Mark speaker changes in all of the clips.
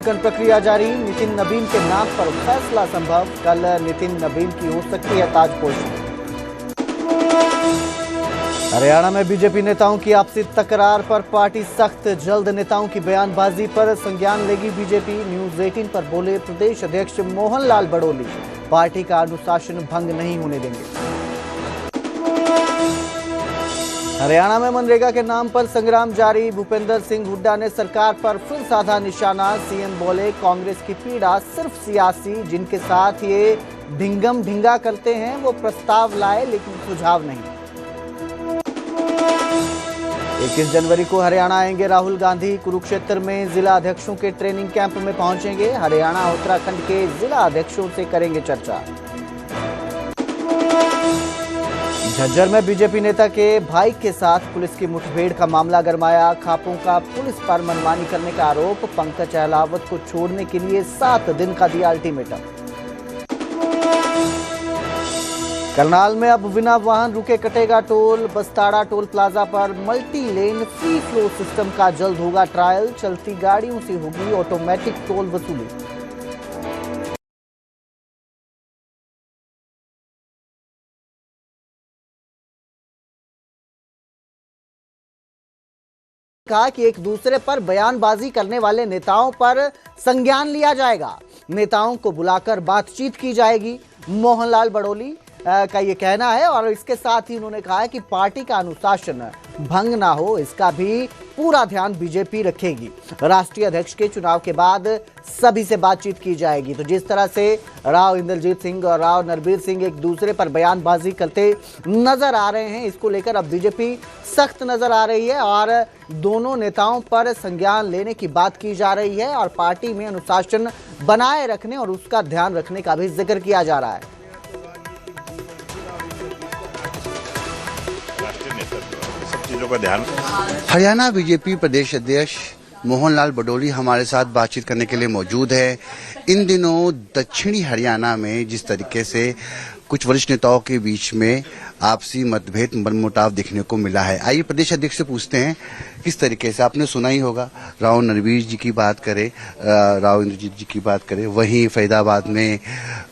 Speaker 1: नामांकन प्रक्रिया जारी। नितिन नबीन के नाम पर फैसला संभव। कल नितिन नबीन की हो सकती है ताजपोशी। हरियाणा में बीजेपी नेताओं की आपसी तकरार पर पार्टी सख्त। जल्द नेताओं की बयानबाजी पर संज्ञान लेगी बीजेपी। न्यूज 18 पर बोले प्रदेश अध्यक्ष मोहन लाल बड़ोली, पार्टी का अनुशासन भंग नहीं होने देंगे। हरियाणा में मनरेगा के नाम पर संग्राम जारी। भूपेंद्र सिंह हुड्डा ने सरकार पर फिर साधा निशाना। सीएम बोले कांग्रेस की पीड़ा सिर्फ सियासी, जिनके साथ ये ढिंगम ढिंगा करते हैं वो प्रस्ताव लाए लेकिन सुझाव नहीं। 21 जनवरी को हरियाणा आएंगे राहुल गांधी। कुरुक्षेत्र में जिला अध्यक्षों के ट्रेनिंग कैंप में पहुंचेंगे। हरियाणा उत्तराखंड के जिला अध्यक्षों से करेंगे चर्चा। झज्जर में बीजेपी नेता के भाई के साथ पुलिस की मुठभेड़ का मामला गरमाया। खापों का पुलिस पर मनमानी करने का आरोप। पंकज अहलावत को छोड़ने के लिए 7 दिन का दिया अल्टीमेटम। करनाल में अब बिना वाहन रुके कटेगा टोल। बस्ताड़ा टोल प्लाजा पर multi lane free flow system का जल्द होगा ट्रायल। चलती गाड़ियों से होगी ऑटोमेटिक टोल वसूली। कहा कि एक दूसरे पर बयानबाजी करने वाले नेताओं पर संज्ञान लिया जाएगा। नेताओं को बुलाकर बातचीत की जाएगी। मोहनलाल बड़ोली का ये कहना है और इसके साथ ही उन्होंने कहा है कि पार्टी का अनुशासन भंग ना हो, इसका भी पूरा ध्यान बीजेपी रखेगी। राष्ट्रीय अध्यक्ष के चुनाव के बाद सभी से बातचीत की जाएगी। तो जिस तरह से राव इंद्रजीत सिंह और राव नरबीर सिंह एक दूसरे पर बयानबाजी करते नजर आ रहे हैं, इसको लेकर अब बीजेपी सख्त नजर आ रही है और दोनों नेताओं पर संज्ञान लेने की बात की जा रही है और पार्टी में अनुशासन बनाए रखने और उसका ध्यान रखने का भी जिक्र किया जा रहा है।
Speaker 2: का ध्यान।
Speaker 3: हरियाणा बीजेपी प्रदेश अध्यक्ष मोहनलाल बड़ोली हमारे साथ बातचीत करने के लिए मौजूद है। इन दिनों दक्षिणी हरियाणा में जिस तरीके से कुछ वरिष्ठ नेताओं के बीच में आपसी मतभेद मनमुटाव देखने को मिला है, आइए प्रदेश अध्यक्ष से पूछते हैं किस तरीके से। आपने सुना ही होगा, राव नरबीर जी की बात करें, राव इंद्रजीत जी की बात करें, वहीं फरीदाबाद में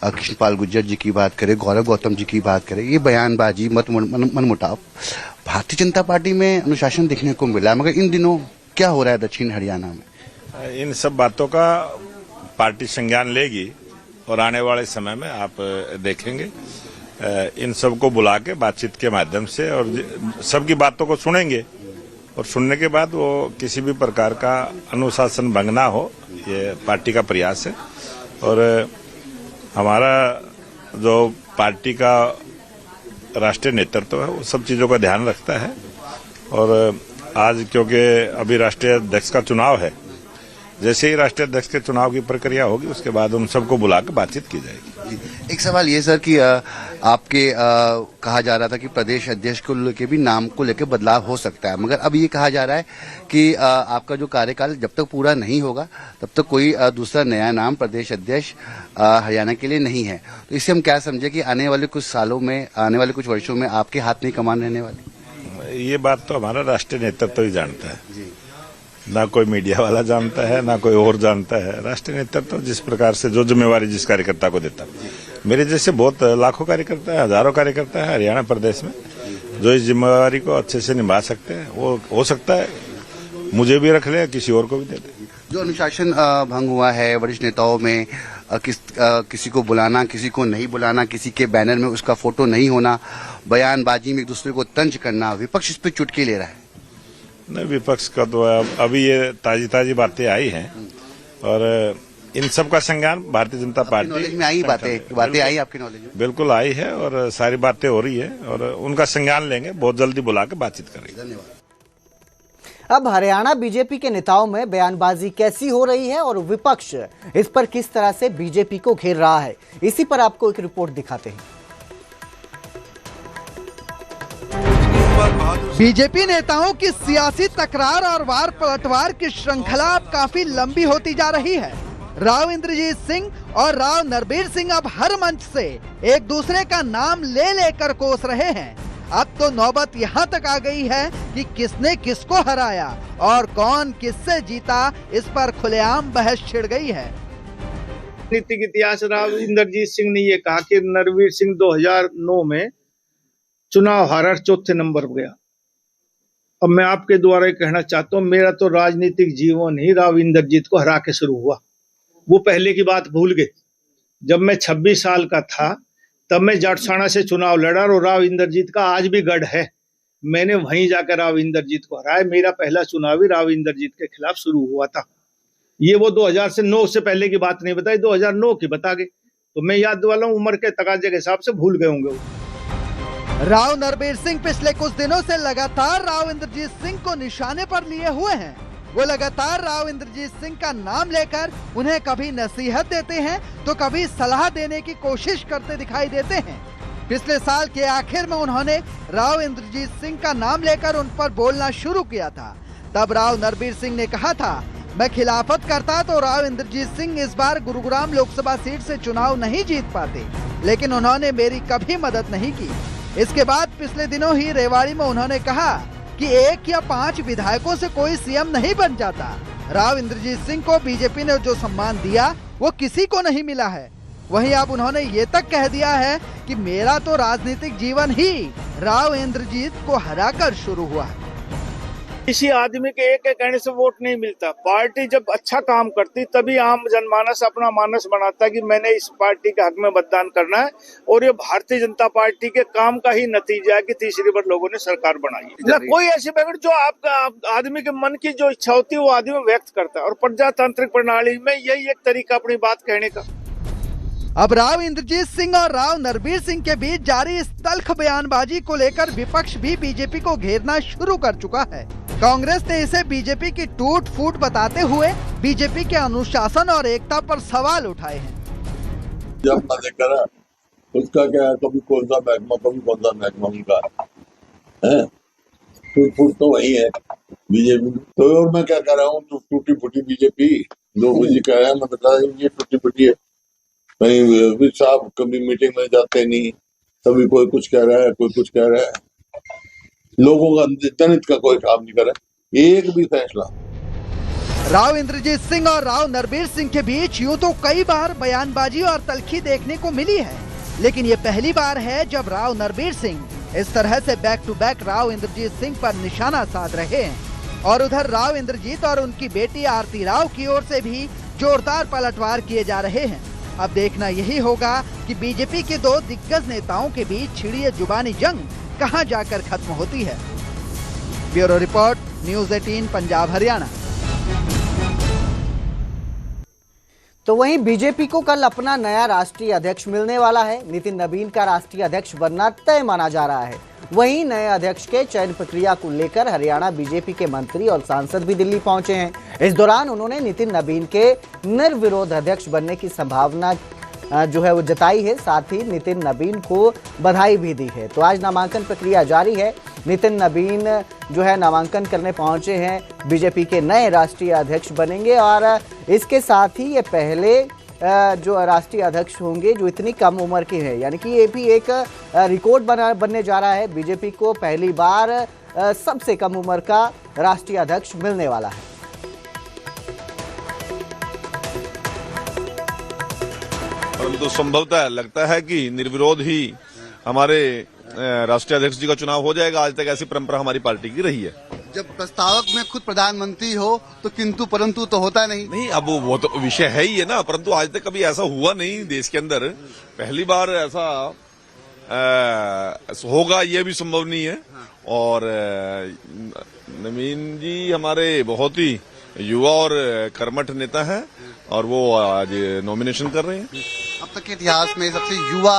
Speaker 3: कृष्णपाल गुर्जर जी की बात करें, गौरव गौतम जी की बात करें, ये बयानबाजी मनमुटाव भारतीय जनता पार्टी में अनुशासन देखने को मिला। मगर इन दिनों क्या हो रहा है दक्षिण हरियाणा में?
Speaker 2: इन सब बातों का पार्टी संज्ञान लेगी और आने वाले समय में आप देखेंगे इन सबको बुला के बातचीत के माध्यम से और सबकी बातों को सुनेंगे और सुनने के बाद वो किसी भी प्रकार का अनुशासन भंग ना हो, ये पार्टी का प्रयास है। और हमारा जो पार्टी का राष्ट्रीय नेतृत्व है वो सब चीजों का ध्यान रखता है। और आज क्योंकि अभी राष्ट्रीय अध्यक्ष का चुनाव है, जैसे ही राष्ट्रीय अध्यक्ष के चुनाव की प्रक्रिया होगी उसके बाद उन सबको बुला कर बातचीत की जाएगी।
Speaker 3: एक सवाल ये सर कि आपके कहा जा रहा था कि प्रदेश अध्यक्ष को लेकर भी नाम को लेकर बदलाव हो सकता है, मगर अब ये कहा जा रहा है कि आपका जो कार्यकाल जब तक पूरा नहीं होगा तब तक कोई दूसरा नया नाम प्रदेश अध्यक्ष हरियाणा के लिए नहीं है। तो इससे हम क्या समझे कि आने वाले कुछ सालों में, आने वाले कुछ वर्षों में आपके हाथ में कमान रहने वाली?
Speaker 2: ये बात तो हमारा राष्ट्रीय नेतृत्व ही जानता है, ना कोई मीडिया वाला जानता है ना कोई और जानता है। राष्ट्रीय नेतृत्व जिस प्रकार से जो जिम्मेवारी जिस कार्यकर्ता को देता है, मेरे जैसे बहुत लाखों कार्यकर्ता है, हजारों कार्यकर्ता है हरियाणा प्रदेश में जो इस जिम्मेवारी को अच्छे से निभा सकते हैं। वो हो सकता है मुझे भी रख ले, किसी और को भी दे दे।
Speaker 3: जो अनुशासन भंग हुआ है वरिष्ठ नेताओं में, किसी को बुलाना, किसी को नहीं बुलाना, किसी के बैनर में उसका फोटो नहीं होना, बयानबाजी में एक दूसरे को तंज करना, विपक्ष इस पर चुटकी ले रहा है।
Speaker 2: नहीं, विपक्ष का तो अभी ये ताजी बातें आई हैं और इन सब का संज्ञान भारतीय जनता पार्टी
Speaker 3: नॉलेज में आई बातें आई आपकी नॉलेज में?
Speaker 2: बिल्कुल आई है और सारी बातें हो रही है और उनका संज्ञान लेंगे, बहुत जल्दी बुला के बातचीत करेंगे।
Speaker 3: धन्यवाद।
Speaker 1: अब हरियाणा बीजेपी के नेताओं में बयानबाजी कैसी हो रही है और विपक्ष इस पर किस तरह से बीजेपी को घेर रहा है, इसी पर आपको एक रिपोर्ट दिखाते हैं।
Speaker 4: बीजेपी नेताओं की सियासी तकरार और वार पलटवार की श्रृंखला अब काफी लंबी होती जा रही है। राव इंद्रजीत सिंह और राव नरबीर सिंह अब हर मंच से एक दूसरे का नाम ले लेकर कोस रहे हैं। अब तो नौबत यहाँ तक आ गई है कि किसने किसको हराया और कौन किससे जीता, इस पर खुलेआम बहस छिड़ गई है।
Speaker 5: राजनीतिक इतिहास राव इंद्रजीत सिंह ने ये कहा कि नरवीर सिंह 2009 में चुनाव हारा, चौथे नंबर पर गया। अब मैं आपके द्वारा कहना चाहता हूँ, मेरा तो राजनीतिक जीवन ही राव इंद्रजीत को हरा के शुरू हुआ। वो पहले की बात भूल गए। जब मैं 26 साल का था तब मैं जाटसाना से चुनाव लड़ा और राव इंद्रजीत का आज भी गढ़ है। मैंने वहीं जाकर राव इंद्रजीत को हराया। मेरा पहला चुनाव ही राव इंद्रजीत के खिलाफ शुरू हुआ था। ये वो 2009 से पहले की बात नहीं बताई, 2009 की बता गए। तो मैं याद वाला हूँ, उम्र के तकाजे के हिसाब से भूल गए होंगे।
Speaker 4: राव नरवीर सिंह पिछले कुछ दिनों से लगातार राव इंद्रजीत सिंह को निशाने पर लिए हुए हैं। वो लगातार राव इंद्रजीत सिंह का नाम लेकर उन्हें कभी नसीहत देते हैं तो कभी सलाह देने की कोशिश करते दिखाई देते हैं। पिछले साल के आखिर में उन्होंने राव इंद्रजीत सिंह का नाम लेकर उन पर बोलना शुरू किया था। तब राव नरवीर सिंह ने कहा था, मैं खिलाफत करता तो राव इंद्रजीत सिंह इस बार गुरुग्राम लोकसभा सीट से चुनाव नहीं जीत पाते, लेकिन उन्होंने मेरी कभी मदद नहीं की। इसके बाद पिछले दिनों ही रेवाड़ी में उन्होंने कहा कि 1 या 5 विधायकों से कोई सीएम नहीं बन जाता। राव इंद्रजीत सिंह को बीजेपी ने जो सम्मान दिया वो किसी को नहीं मिला है। वहीं अब उन्होंने ये तक कह दिया है कि मेरा तो राजनीतिक जीवन ही राव इंद्रजीत को हराकर शुरू हुआ है।
Speaker 5: किसी आदमी के एक कहने से वोट नहीं मिलता। पार्टी जब अच्छा काम करती तभी आम जनमानस अपना मानस बनाता है कि मैंने इस पार्टी के हक में मतदान करना है। और ये भारतीय जनता पार्टी के काम का ही नतीजा है कि तीसरी बार लोगों ने सरकार बनाई है। कोई ऐसी बैठ जो आपका आदमी के मन की जो इच्छा होती है वो आदमी व्यक्त करता है। और प्रजातांत्रिक प्रणाली में यही एक तरीका अपनी बात कहने का।
Speaker 4: अब राव इंद्रजीत सिंह और राव नरवीर सिंह के बीच जारी इस तल्ख बयानबाजी को लेकर विपक्ष भी बीजेपी को घेरना शुरू कर चुका है। कांग्रेस ने इसे बीजेपी की टूट फूट बताते हुए बीजेपी के अनुशासन और एकता पर सवाल उठाए हैं।
Speaker 6: जब मैंने करा उसका क्या है, कभी कौन सा महकमा कभी कौन सा महकमा उनका है, टूट फूट तो वही है बीजेपी। तो और मैं क्या कर रहा हूँ, टूटी फूटी बीजेपी। लोग मुझे कह रहे हैं, मैं बता रहा हूँ ये टूटी फूटी है। कहीं साहब कभी मीटिंग में जाते नहीं, कभी कोई कुछ कह रहा है, कोई कुछ कह रहा है। लोगों का जनहित का कोई काम नहीं करे एक भी फैसला।
Speaker 4: राव इंद्रजीत सिंह और राव नरवीर सिंह के बीच यूं तो कई बार बयानबाजी और तल्खी देखने को मिली है, लेकिन ये पहली बार है जब राव नरवीर सिंह इस तरह से back to back Rao Inderjit Singh पर निशाना साध रहे हैं। और उधर राव इंद्रजीत और उनकी बेटी आरती राव की ओर से भी जोरदार पलटवार किए जा रहे हैं। अब देखना यही होगा कि बीजेपी के 2 दिग्गज नेताओं के बीच छिड़ी जुबानी जंग कहां जाकर खत्म होती है। Bureau report, news 18 Punjab Haryana.
Speaker 1: तो वहीं बीजेपी को कल अपना नया राष्ट्रीय अध्यक्ष मिलने वाला है। नितिन नबीन का राष्ट्रीय अध्यक्ष बनना तय माना जा रहा है। वहीं नए अध्यक्ष के चयन प्रक्रिया को लेकर हरियाणा बीजेपी के मंत्री और सांसद भी दिल्ली पहुंचे हैं। इस दौरान उन्होंने नितिन नबीन के निर्विरोध अध्यक्ष बनने की संभावना जो है वो जताई है। साथ ही नितिन नबीन को बधाई भी दी है। तो आज नामांकन प्रक्रिया जारी है। नितिन नबीन जो है नामांकन करने पहुंचे हैं, बीजेपी के नए राष्ट्रीय अध्यक्ष बनेंगे और इसके साथ ही ये पहले जो राष्ट्रीय अध्यक्ष होंगे जो इतनी कम उम्र के हैं, यानी कि ये भी एक रिकॉर्ड बनने जा रहा है। बीजेपी को पहली बार सबसे कम उम्र का राष्ट्रीय अध्यक्ष मिलने वाला है।
Speaker 7: परंतु संभवतः लगता है कि निर्विरोध ही हमारे राष्ट्रीय अध्यक्ष जी का चुनाव हो जाएगा। आज तक ऐसी परंपरा हमारी पार्टी की रही है।
Speaker 3: जब प्रस्तावक में खुद प्रधानमंत्री हो तो किंतु परंतु तो होता नहीं।
Speaker 7: अब वो तो विषय है ही है ना, परंतु आज तक कभी ऐसा हुआ नहीं देश के अंदर। पहली बार ऐसा होगा ये भी संभव नहीं है। और नवीन जी हमारे बहुत ही युवा और कर्मठ नेता है और वो आज नॉमिनेशन कर रहे हैं।
Speaker 3: अब तक के इतिहास में सबसे युवा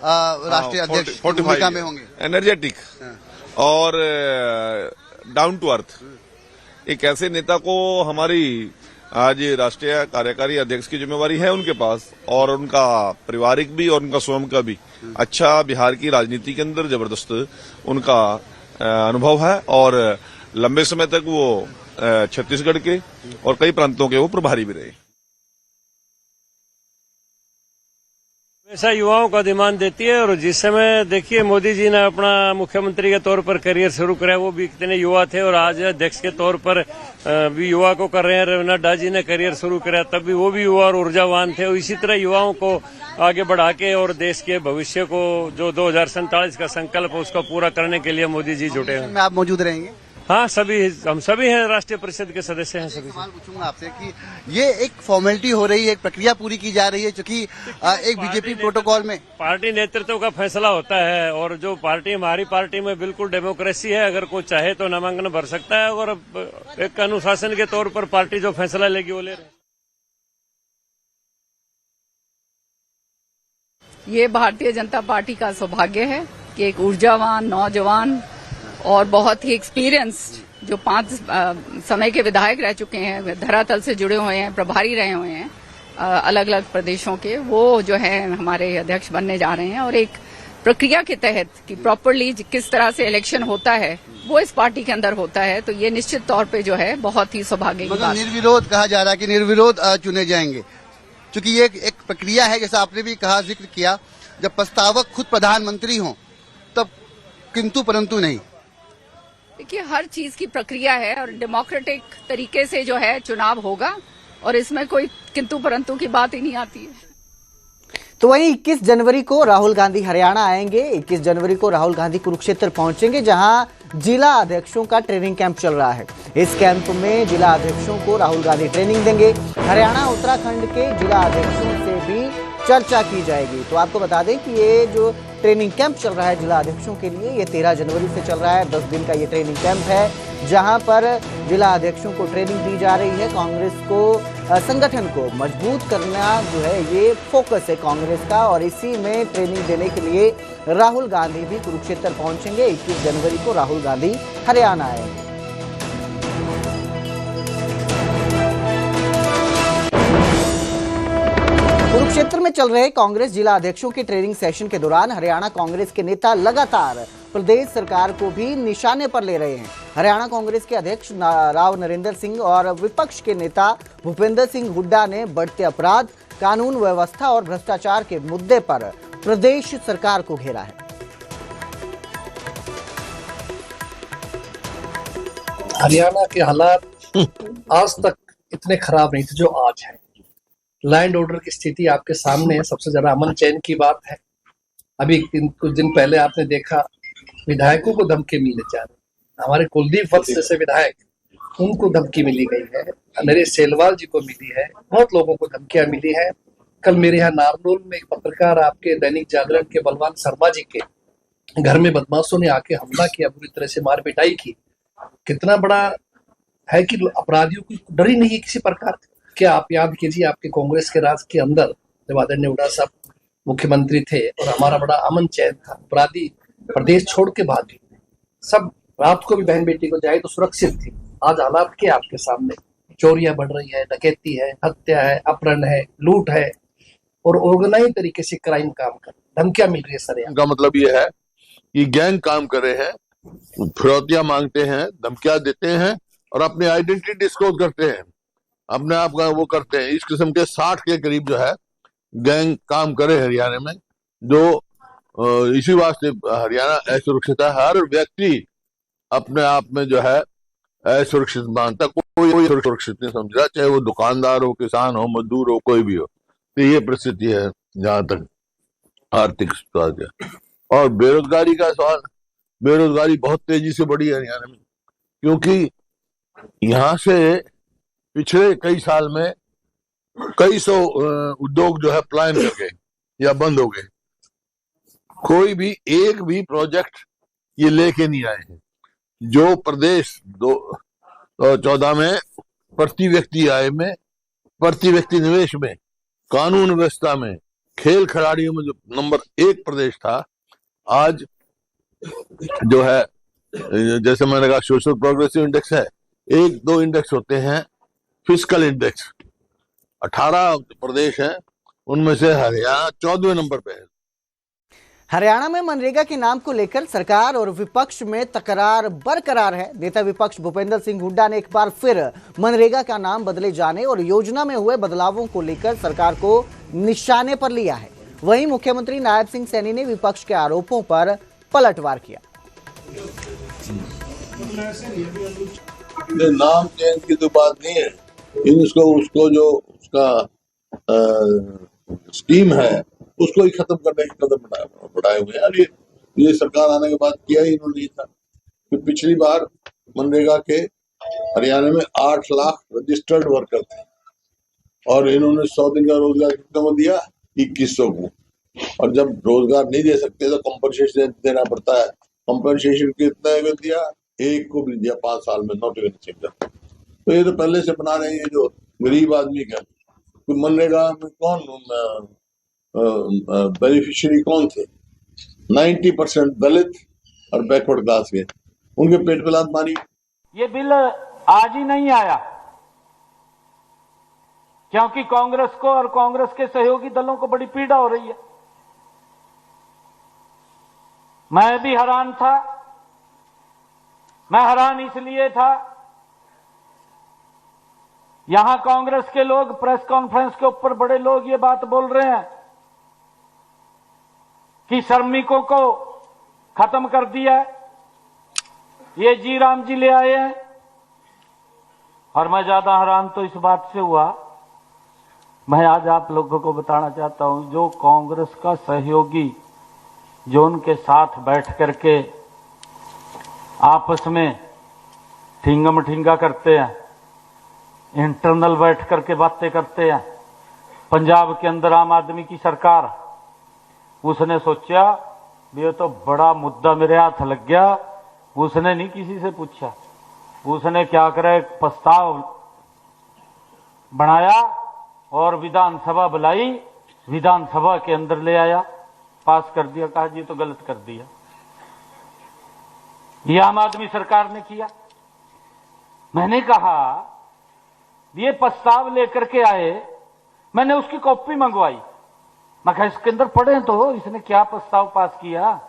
Speaker 3: राष्ट्रीय अध्यक्ष भूमिका में होंगे।
Speaker 7: एनर्जेटिक और डाउन टू अर्थ एक ऐसे नेता को हमारी आज राष्ट्रीय कार्यकारी अध्यक्ष की जिम्मेवारी है उनके पास, और उनका पारिवारिक भी और उनका स्वयं का भी अच्छा बिहार की राजनीति के अंदर जबरदस्त उनका अनुभव है। और लंबे समय तक वो छत्तीसगढ़ के और कई प्रांतों के वो प्रभारी भी रहे।
Speaker 8: ऐसा युवाओं का डिमांड देती है। और जिस समय देखिए मोदी जी ने अपना मुख्यमंत्री के तौर पर करियर शुरू कराया, वो भी कितने युवा थे, और आज अध्यक्ष के तौर पर भी युवा को कर रहे हैं। नड्डा जी ने करियर शुरू कराया, तब भी वो भी युवा और ऊर्जावान थे। और इसी तरह युवाओं को आगे बढ़ा के और देश के भविष्य को जो 2047 का संकल्प है उसको पूरा करने के लिए मोदी जी जुटे हैं।
Speaker 3: में आप मौजूद रहेंगे?
Speaker 8: हाँ, हम सभी हैं, राष्ट्रीय परिषद के सदस्य हैं सभी।
Speaker 3: सवाल पूछूंगा आपसे कि ये एक फॉर्मेलिटी हो रही है, एक प्रक्रिया पूरी की जा रही है, क्योंकि एक बीजेपी प्रोटोकॉल में
Speaker 8: पार्टी नेतृत्व का फैसला होता है। और जो पार्टी, हमारी पार्टी में बिल्कुल डेमोक्रेसी है, अगर कोई चाहे तो नामांकन भर सकता है, और एक अनुशासन के तौर पर पार्टी जो फैसला लेगी वो ले रहे।
Speaker 9: ये भारतीय जनता पार्टी का सौभाग्य है कि एक ऊर्जावान, नौजवान और बहुत ही एक्सपीरियंस जो 5 समय के विधायक रह चुके हैं, धरातल से जुड़े हुए हैं, प्रभारी रहे हुए हैं अलग अलग प्रदेशों के, वो जो है हमारे अध्यक्ष बनने जा रहे हैं। और एक प्रक्रिया के तहत कि प्रॉपरली किस तरह से इलेक्शन होता है वो इस पार्टी के अंदर होता है, तो ये निश्चित तौर पे जो है बहुत ही सौभाग्य की बात है।
Speaker 3: निर्विरोध कहा जा रहा है कि निर्विरोध चुने जाएंगे, क्योंकि ये एक प्रक्रिया है, जैसा आपने भी कहा, जिक्र किया, जब प्रस्तावक खुद प्रधानमंत्री हों तब किंतु परंतु नहीं।
Speaker 9: देखिए, हर चीज की प्रक्रिया है और डेमोक्रेटिक तरीके से जो है चुनाव होगा, और इसमें कोई किंतु परंतु की बात ही नहीं आती है।
Speaker 1: तो वहीं 21 जनवरी को राहुल गांधी हरियाणा आएंगे। 21 जनवरी को राहुल गांधी कुरुक्षेत्र पहुंचेंगे, जहां जिला अध्यक्षों का ट्रेनिंग कैंप चल रहा है। इस कैंप में जिला अध्यक्षों को राहुल गांधी ट्रेनिंग देंगे। हरियाणा उत्तराखंड के जिला अध्यक्षों से भी चर्चा की जाएगी। तो आपको बता दें कि ये जो ट्रेनिंग कैंप चल रहा है जिला अध्यक्षों के लिए, ये 13 जनवरी से चल रहा है। 10 दिन का ये ट्रेनिंग कैंप है, जहां पर जिला अध्यक्षों को ट्रेनिंग दी जा रही है। कांग्रेस को, संगठन को मजबूत करना जो है ये फोकस है कांग्रेस का, और इसी में ट्रेनिंग देने के लिए राहुल गांधी भी कुरुक्षेत्र पहुंचेंगे। 21 जनवरी को राहुल गांधी हरियाणा आएंगे। कुरुक्षेत्र में चल रहे कांग्रेस जिला अध्यक्षों के ट्रेनिंग सेशन के दौरान हरियाणा कांग्रेस के नेता लगातार प्रदेश सरकार को भी निशाने पर ले रहे हैं। हरियाणा कांग्रेस के अध्यक्ष राव नरेंद्र सिंह और विपक्ष के नेता भूपेंद्र सिंह हुड्डा ने बढ़ते अपराध, कानून व्यवस्था और भ्रष्टाचार के मुद्दे पर प्रदेश सरकार को घेरा है।
Speaker 10: हरियाणा के हालात आज तक इतने खराब नहीं थे जो आज है। लैंड ऑर्डर की स्थिति आपके सामने है। सबसे ज्यादा अमन चैन की बात है। अभी कुछ दिन पहले आपने देखा विधायकों को धमकी मिलने जा रही। हमारे कुलदीप वत्स जैसे विधायक, उनको धमकी मिली गई है। नरेश सेलवाल जी को मिली है। बहुत लोगों को धमकियां मिली है। कल मेरे यहाँ नारनौल में एक पत्रकार आपके दैनिक जागरण के बलवान शर्मा जी के घर में बदमाशों ने आके हमला किया, बुरी तरह से मार पिटाई की। कितना बड़ा है कि अपराधियों को डर ही नहीं है किसी प्रकार। क्या आप याद कीजिए, आपके कांग्रेस के राज के अंदर जब आदरणीय हुड्डा साहब मुख्यमंत्री थे और हमारा बड़ा अमन चैन था, अपराधी प्रदेश छोड़ के भागे, सब रात को भी बहन बेटी को जाए तो सुरक्षित थी। आज हालात क्या आपके सामने? चोरियां बढ़ रही है, डकैती है, हत्या है, अपहरण है, लूट है, और ऑर्गेनाइज तरीके से क्राइम काम कर, धमकियां मिल रही है। सर,
Speaker 6: इनका मतलब ये है कि गैंग काम कर रहे हैं, फिरौतियां मांगते हैं, धमकियां देते हैं और अपनी आइडेंटिटी डिस्क्लोज करते हैं, अपने आप का वो करते हैं। इस किस्म के 60 के करीब जो है गैंग काम करे हरियाणा में, जो इसी वास्ते हरियाणा असुरक्षित है। हर व्यक्ति अपने आप में जो है असुरक्षित मानता, कोई सुरक्षित नहीं समझ रहा, चाहे वो दुकानदार हो, किसान हो, मजदूर हो, कोई भी हो। तो ये परिस्थिति है जहां तक आर्थिक स्थिति है। और बेरोजगारी का सवाल, बेरोजगारी बहुत तेजी से बढ़ी है हरियाणा में, क्योंकि यहाँ से पिछले कई साल में कई सौ उद्योग जो है पलायन कर गए या बंद हो गए। कोई भी एक भी प्रोजेक्ट ये लेके नहीं आए हैं। जो प्रदेश 2014 में प्रति व्यक्ति आय में, प्रति व्यक्ति निवेश में, कानून व्यवस्था में, खेल खिलाड़ियों में जो नंबर 1 प्रदेश था, आज जो है, जैसे मैंने कहा, सोशल प्रोग्रेसिव इंडेक्स है, 1-2 इंडेक्स होते हैं, फिस्कल इंडेक्स 18 प्रदेश हैं, उनमें से हरियाणा 14वें नंबर पे है।
Speaker 1: हरियाणा में मनरेगा के नाम को लेकर सरकार और विपक्ष में तकरार बरकरार है। नेता विपक्ष भूपेंद्र सिंह हुड्डा ने एक बार फिर मनरेगा का नाम बदले जाने और योजना में हुए बदलावों को लेकर सरकार को निशाने पर लिया है। वहीं मुख्यमंत्री नायब सिंह सैनी ने विपक्ष के आरोपों पर पलटवार किया।
Speaker 6: नाम चेंज की तो बात नहीं है, उसको जो उसका स्कीम है उसको ही खत्म करने के कदम बढ़ाए हुए हैं। ये सरकार आने के बाद किया ही नहीं था। तो पिछली बार मनरेगा के हरियाणा में 8 लाख रजिस्टर्ड वर्कर थे और इन्होंने 100 दिन का रोजगार कितना को दिया, 2100 को। और जब रोजगार नहीं दे सकते तो कंपनसेशन देना पड़ता है। कंपनसेशन कितना दिया, 1 को भी दिया 5 साल में, नॉट इवन सेक्टर। तो ये तो पहले से बना रहे हैं जो गरीब आदमी का। तो मनरेगा में कौन बेनिफिशियरी कौन थे? 90% दलित और बैकवर्ड क्लास के, उनके पेट पे लात मारी।
Speaker 11: ये बिल आज ही नहीं आया, क्योंकि कांग्रेस को और कांग्रेस के सहयोगी दलों को बड़ी पीड़ा हो रही है। मैं भी हैरान था। मैं हैरान इसलिए था, यहां कांग्रेस के लोग प्रेस कॉन्फ्रेंस के ऊपर बड़े लोग ये बात बोल रहे हैं कि श्रमिकों को खत्म कर दिया है, ये जी राम जी ले आए हैं। और मैं ज्यादा हैरान तो इस बात से हुआ, मैं आज आप लोगों को बताना चाहता हूं, जो कांग्रेस का सहयोगी जो उनके साथ बैठ करके आपस में ठिंगम ठिंगा करते हैं, इंटरनल बैठ करके बातें करते हैं। पंजाब के अंदर आम आदमी की सरकार, उसने सोचा ये तो बड़ा मुद्दा मेरे हाथ लग गया। उसने नहीं किसी से पूछा, उसने क्या करा, एक प्रस्ताव बनाया और विधानसभा बुलाई, विधानसभा के अंदर ले आया, पास कर दिया। कहा जी तो गलत कर दिया, ये आम आदमी सरकार ने किया। मैंने कहा ये प्रस्ताव लेकर के आए, मैंने उसकी कॉपी मंगवाई। मैं कहा इसके अंदर पढ़े तो इसने क्या प्रस्ताव पास किया।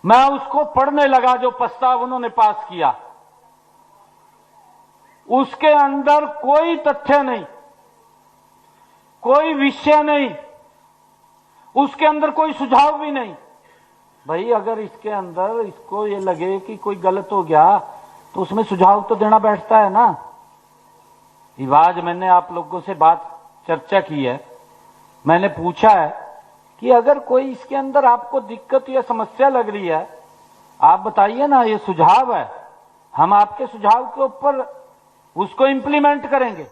Speaker 11: मैं उसको पढ़ने लगा, जो प्रस्ताव उन्होंने पास किया उसके अंदर कोई तथ्य नहीं, कोई विषय नहीं, उसके अंदर कोई सुझाव भी नहीं। भाई अगर इसके अंदर इसको ये लगे कि कोई गलत हो गया तो उसमें सुझाव तो देना बैठता है ना। आज मैंने आप लोगों से बात चर्चा की है, मैंने पूछा है कि अगर कोई इसके अंदर आपको दिक्कत या समस्या लग रही है, आप बताइए ना, ये सुझाव है, हम आपके सुझाव के ऊपर उसको इंप्लीमेंट करेंगे।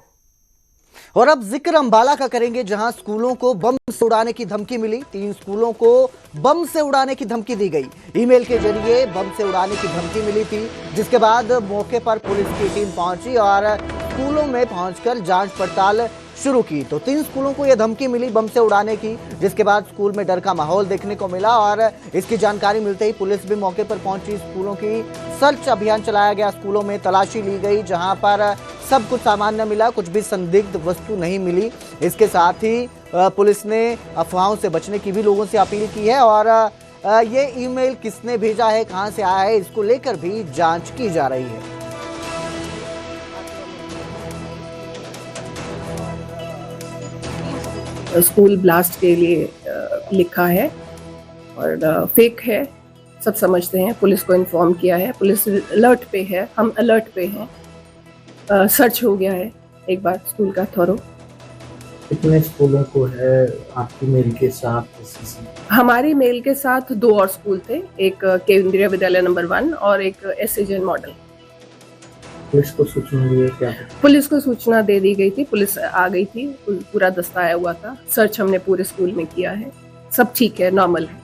Speaker 1: और अब जिक्र अंबाला का करेंगे, जहां स्कूलों को बम से उड़ाने की धमकी मिली। 3 स्कूलों को बम से उड़ाने की धमकी दी गई। ईमेल के जरिए बम से उड़ाने की धमकी मिली थी, जिसके बाद मौके पर पुलिस की टीम पहुंची और स्कूलों में पहुंचकर जांच पड़ताल शुरू की। तो 3 स्कूलों को यह धमकी मिली बम से उड़ाने की, जिसके बाद स्कूल में डर का माहौल देखने को मिला और इसकी जानकारी मिलते ही पुलिस भी मौके पर पहुंची। स्कूलों की सर्च अभियान चलाया गया, स्कूलों में तलाशी ली गई, जहां पर सब कुछ सामान्य मिला, कुछ भी संदिग्ध वस्तु नहीं मिली। इसके साथ ही पुलिस ने अफवाहों से बचने की भी लोगों से अपील की है और ये ईमेल किसने भेजा है, कहां से आया है, इसको लेकर भी जांच की जा रही है।
Speaker 12: स्कूल ब्लास्ट के लिए लिखा है और फेक है, सब समझते हैं। पुलिस को इन्फॉर्म किया है, पुलिस अलर्ट पे है, हम अलर्ट पे हैं। सर्च हो गया है एक बार स्कूल का थोरो।
Speaker 13: कितने स्कूलों को है आपकी मेल के साथ?
Speaker 12: हमारी मेल के साथ 2 और स्कूल थे, एक केंद्रीय विद्यालय नंबर 1 और एक एसएजएन मॉडल।
Speaker 13: पुलिस को सूचना दी क्या?
Speaker 12: पुलिस को सूचना दे दी गई थी, पुलिस आ गई थी, पूरा दस्ता आया हुआ था। सर्च हमने पूरे स्कूल में किया है, सब ठीक है, नॉर्मल है।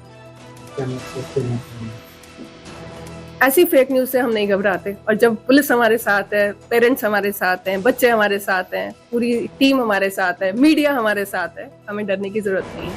Speaker 12: ऐसी फेक न्यूज से हम नहीं घबराते, और जब पुलिस हमारे साथ है, पेरेंट्स हमारे साथ हैं, बच्चे हमारे साथ हैं, पूरी टीम हमारे साथ है, मीडिया हमारे साथ है, हमें डरने की जरूरत नहीं है।